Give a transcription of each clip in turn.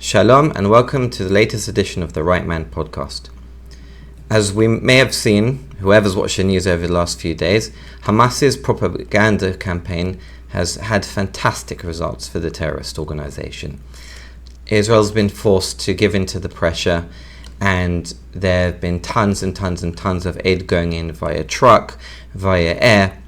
Shalom and welcome to the latest edition of the Right Man podcast. As we may have seen, whoever's watched the news over the last few days, Hamas's propaganda campaign has had fantastic results for the terrorist organization. Israel's been forced to give in to the pressure, and there have been tons and tons and tons of aid going in via truck, via air,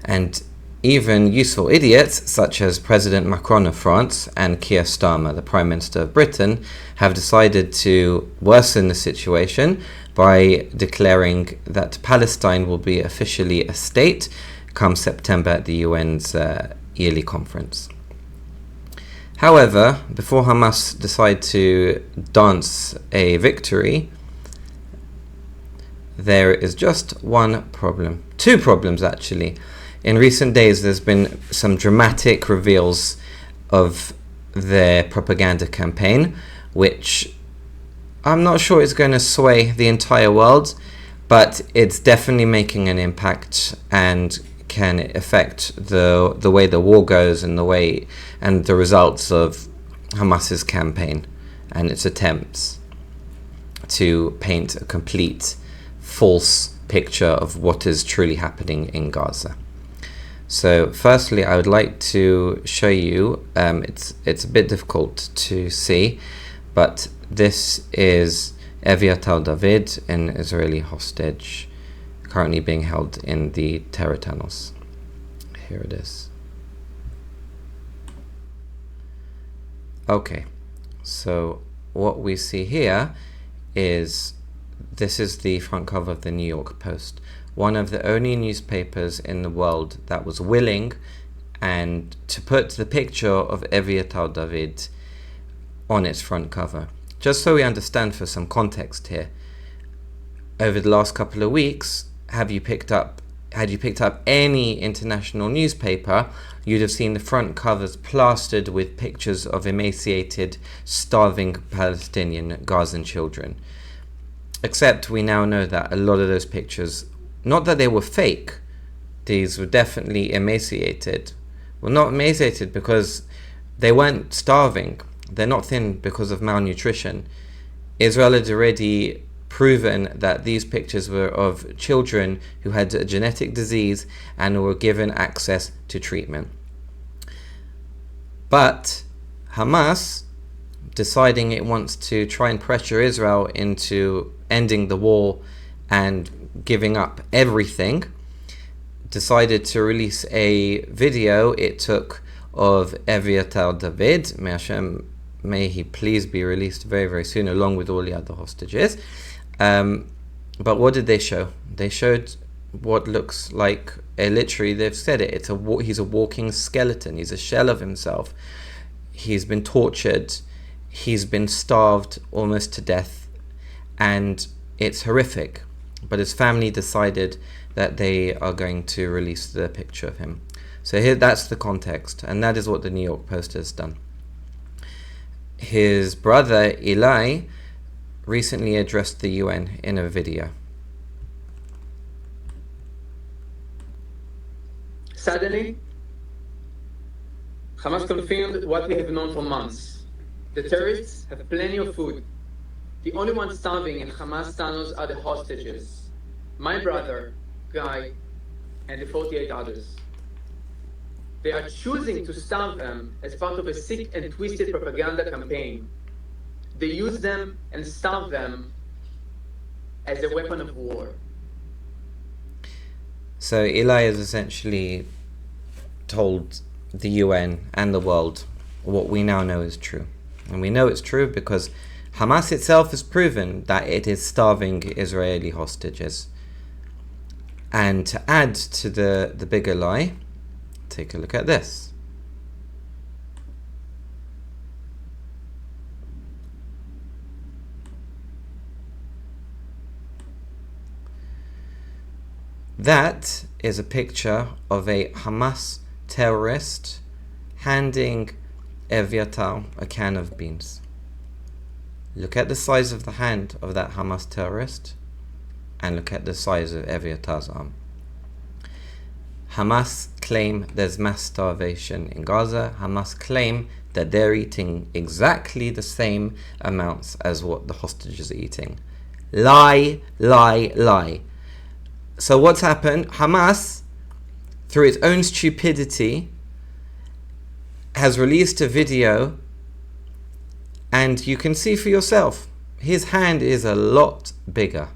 and even useful idiots such as President Macron of France and Keir Starmer, the Prime Minister of Britain, have decided to worsen the situation by declaring that Palestine will be officially a state come September at the UN's yearly conference. However, before Hamas decide to dance a victory, there is just one problem. Two problems, actually. In recent days, there's been some dramatic reveals of their propaganda campaign, which I'm not sure is going to sway the entire world, but it's definitely making an impact and can affect the way the war goes and the way and the results of Hamas's campaign and its attempts to paint a complete false picture of what is truly happening in Gaza. So firstly, I would like to show you, it's a bit difficult to see, but this is Eviatar David, an Israeli hostage currently being held in the terror tunnels. Here it is. Okay, so what we see here is, this is the front cover of the New York Post, one of the only newspapers in the world that was willing and to put the picture of Eviatar David on its front cover. Just so we understand for some context here, over the last couple of weeks, had you picked up any international newspaper, you'd have seen the front covers plastered with pictures of emaciated, starving Palestinian Gazan children. Except we now know that a lot of those pictures, not that they were fake, these were definitely emaciated. Well, not emaciated because they weren't starving. They're not thin because of malnutrition. Israel had already proven that these pictures were of children who had a genetic disease and were given access to treatment. But Hamas, deciding it wants to try and pressure Israel into ending the war and giving up everything, decided to release a video it took of Eviatar David. May Hashem, may he please be released very, very soon, along with all the other hostages. But what did they show? They showed what looks like, literally, they've said it, he's a walking skeleton. He's a shell of himself. He's been tortured. He's been starved almost to death. And it's horrific. But his family decided that they are going to release the picture of him. So here, that's the context, and that is what the New York Post has done. His brother Eli recently addressed the UN in a video. Suddenly, Hamas confirmed what we have known for months. The terrorists have plenty of food. The only ones starving in Hamas tunnels are the hostages. My brother, Guy, and the 48 others. They are choosing to starve them as part of a sick and twisted propaganda campaign. They use them and starve them as a weapon of war. So Eli has essentially told the UN and the world what we now know is true. And we know it's true because Hamas itself has proven that it is starving Israeli hostages. And to add to the bigger lie, take a look at this. That is a picture of a Hamas terrorist handing Eviatar a can of beans. Look at the size of the hand of that Hamas terrorist and look at the size of Eviatar's arm. Hamas claim there's mass starvation in Gaza. Hamas claim that they're eating exactly the same amounts as what the hostages are eating. Lie, lie, lie. So what's happened? Hamas, through its own stupidity, has released a video, and you can see for yourself, his hand is a lot bigger.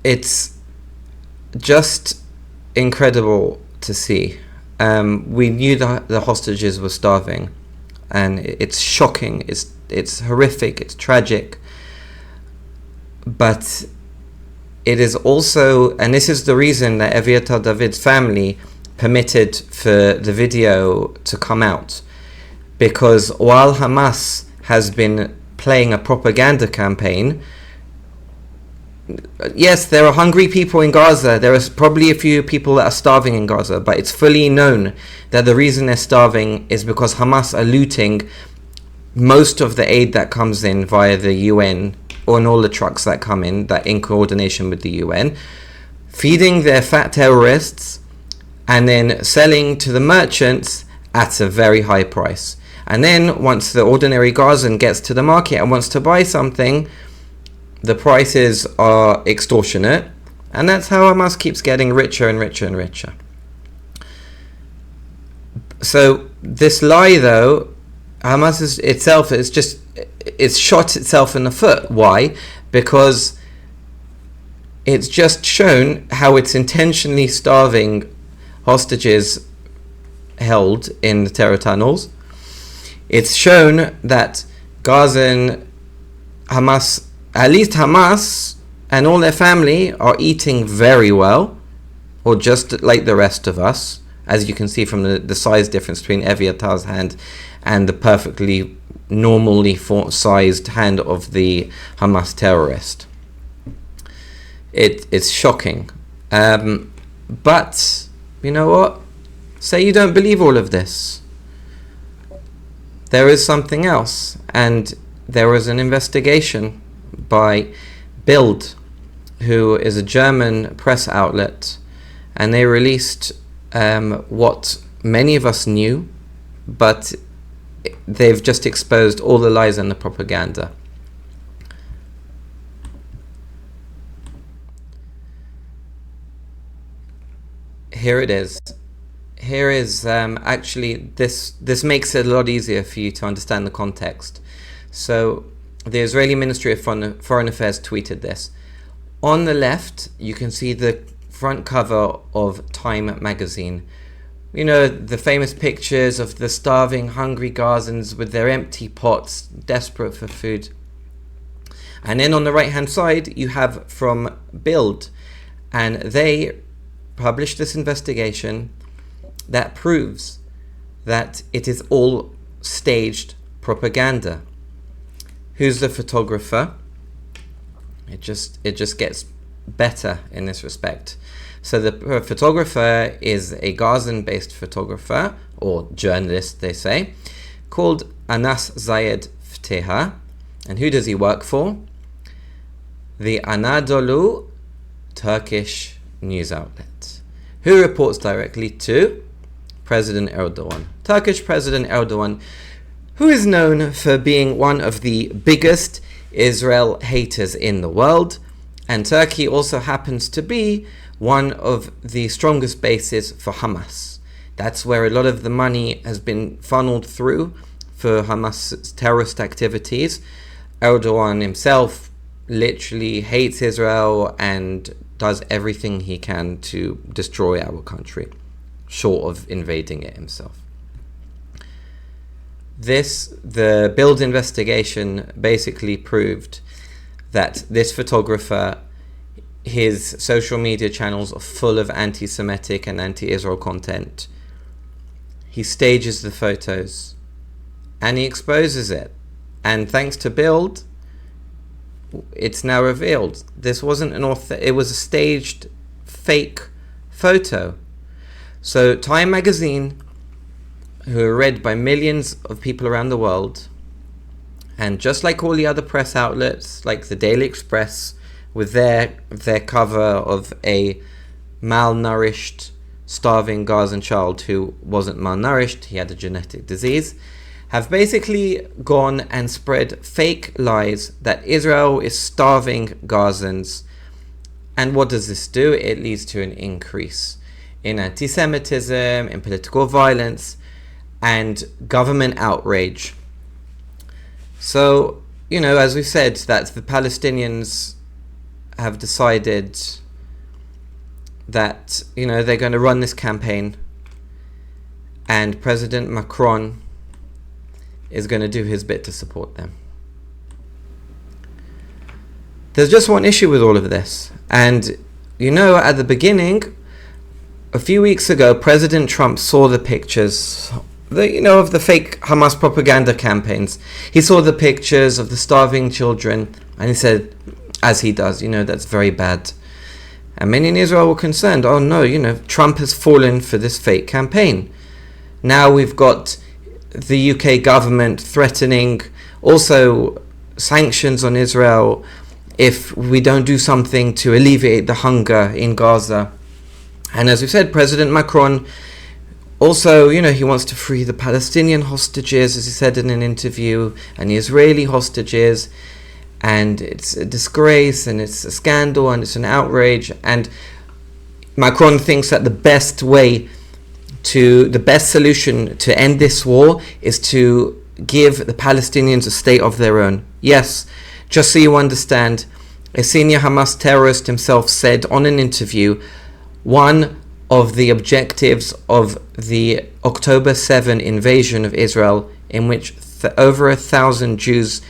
It's just incredible to see. We knew the hostages were starving, and it's shocking, it's horrific, it's tragic, but it is also, and this is the reason that Aviatar David's family permitted for the video to come out, because while Hamas has been playing a propaganda campaign, yes, there are hungry people in Gaza. There are probably a few people that are starving in Gaza, but it's fully known that the reason they're starving is because Hamas are looting most of the aid that comes in via the UN, or in all the trucks that come in, that in coordination with the UN, feeding their fat terrorists, and then selling to the merchants at a very high price. And then once the ordinary Gazan gets to the market and wants to buy something, the prices are extortionate, and that's how Hamas keeps getting richer and richer and richer. So this lie, though, Hamas it's shot itself in the foot. Why? Because it's just shown how it's intentionally starving hostages held in the terror tunnels. It's shown that Gazan Hamas, at least Hamas and all their family, are eating very well, or just like the rest of us, as you can see from the size difference between Eviatar's hand and the perfectly normally sized hand of the Hamas terrorist. It's shocking. But, you know what? Say you don't believe all of this. There is something else, and there was an investigation by Bild, who is a German press outlet, and they released what many of us knew, but they've just exposed all the lies and the propaganda. Here it is. Here is actually this makes it a lot easier for you to understand the context. So the Israeli Ministry of Foreign Affairs tweeted this. On the left, you can see the front cover of Time magazine. You know, the famous pictures of the starving, hungry Gazans with their empty pots, desperate for food. And then on the right-hand side, you have from Bild, and they published this investigation that proves that it is all staged propaganda. Who's the photographer? It just gets better in this respect. So the photographer is a Gazan-based photographer, or journalist they say, called Anas Zayed Fteha. And who does he work for? The Anadolu Turkish news outlet, who reports directly to President Erdogan. Turkish President Erdogan, who is known for being one of the biggest Israel haters in the world, and Turkey also happens to be one of the strongest bases for Hamas. That's where a lot of the money has been funneled through for Hamas terrorist activities. Erdogan himself literally hates Israel and does everything he can to destroy our country, short of invading it himself. The Bild investigation basically proved that this photographer, his social media channels are full of anti-Semitic and anti-Israel content. He stages the photos and he exposes it. And thanks to Bild, it's now revealed this wasn't it was a staged fake photo. So Time magazine, who are read by millions of people around the world, and just like all the other press outlets, like the Daily Express, with their cover of a malnourished, starving Gazan child who wasn't malnourished, he had a genetic disease, have basically gone and spread fake lies that Israel is starving Gazans. And what does this do? It leads to an increase in anti-Semitism, in political violence, and government outrage. So, as we said, that the Palestinians have decided that, they're going to run this campaign, and President Macron is going to do his bit to support them. There's just one issue with all of this. And, at the beginning, a few weeks ago, President Trump saw the pictures, of the fake Hamas propaganda campaigns. He saw the pictures of the starving children, and he said, as he does, that's very bad. And many in Israel were concerned, oh no, Trump has fallen for this fake campaign. Now we've got the UK government threatening also sanctions on Israel if we don't do something to alleviate the hunger in Gaza. And as we said, President Macron also, he wants to free the Palestinian hostages, as he said in an interview, and the Israeli hostages. And it's a disgrace, and it's a scandal, and it's an outrage. And Macron thinks that the best solution to end this war is to give the Palestinians a state of their own. Yes, just so you understand, a senior Hamas terrorist himself said on an interview, one of the objectives of the October 7 invasion of Israel, in which over 1,000 Jews,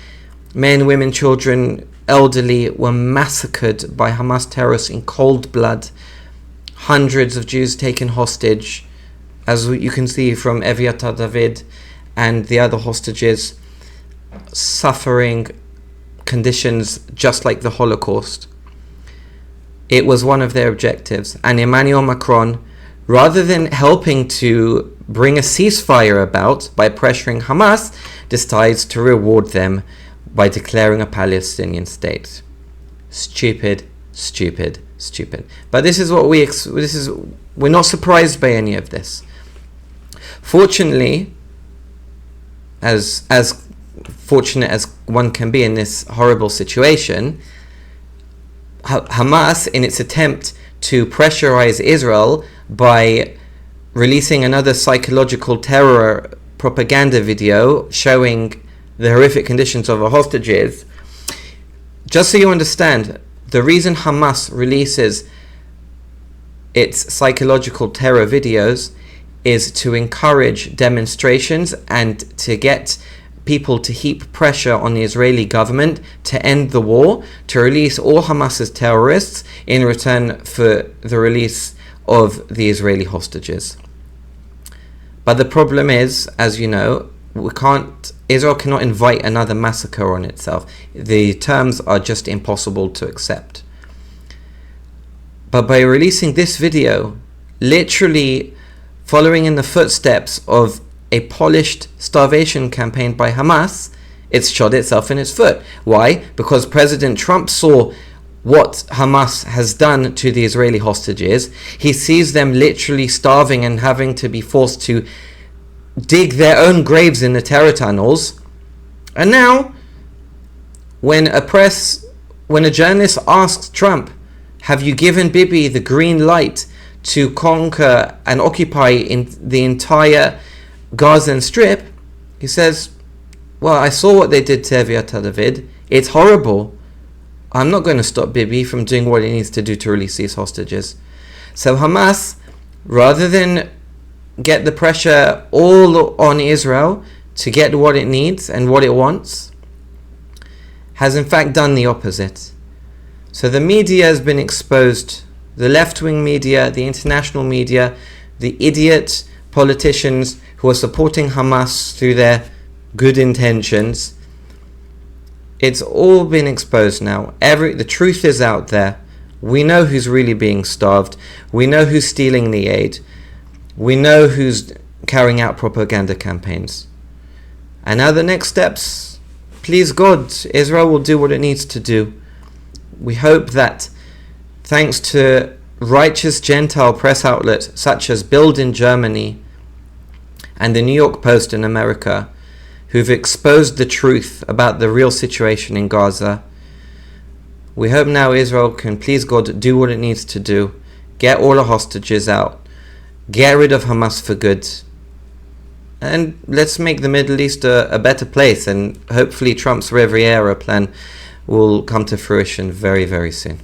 men, women, children, elderly, were massacred by Hamas terrorists in cold blood, hundreds of Jews taken hostage, as you can see from Eviatar David and the other hostages, suffering conditions just like the Holocaust. It was one of their objectives. And Emmanuel Macron, rather than helping to bring a ceasefire about by pressuring Hamas, decides to reward them by declaring a Palestinian state. Stupid, stupid, stupid. But this is what we're not surprised by any of this. Fortunately, as fortunate as one can be in this horrible situation, Hamas, in its attempt to pressurize Israel by releasing another psychological terror propaganda video showing the horrific conditions of our hostages, just so you understand, the reason Hamas releases its psychological terror videos is to encourage demonstrations and to get people to heap pressure on the Israeli government to end the war, to release all Hamas's terrorists in return for the release of the Israeli hostages. But the problem is, as you know, Israel cannot invite another massacre on itself. The terms are just impossible to accept. But by releasing this video, literally following in the footsteps of a polished starvation campaign by Hamas, it's shot itself in its foot. Why? Because President Trump saw what Hamas has done to the Israeli hostages. He sees them literally starving and having to be forced to dig their own graves in the terror tunnels. And now, when a journalist asks Trump, have you given Bibi the green light to conquer and occupy in the entire Gazan Strip, he says, well, I saw what they did to Eviatar David. It's horrible. I'm not going to stop Bibi from doing what he needs to do to release these hostages. So Hamas, rather than get the pressure all on Israel to get what it needs and what it wants, has in fact done the opposite. So the media has been exposed, the left-wing media, the international media, the idiot politicians who are supporting Hamas through their good intentions. It's all been exposed now. The truth is out there. We know who's really being starved. We know who's stealing the aid. We know who's carrying out propaganda campaigns. And now the next steps, please God, Israel will do what it needs to do. We hope that thanks to righteous Gentile press outlets such as Bild in Germany and the New York Post in America, who've exposed the truth about the real situation in Gaza. We hope now Israel can, please God, do what it needs to do, get all the hostages out, get rid of Hamas for good, and let's make the Middle East a better place, and hopefully Trump's Riviera plan will come to fruition very, very soon.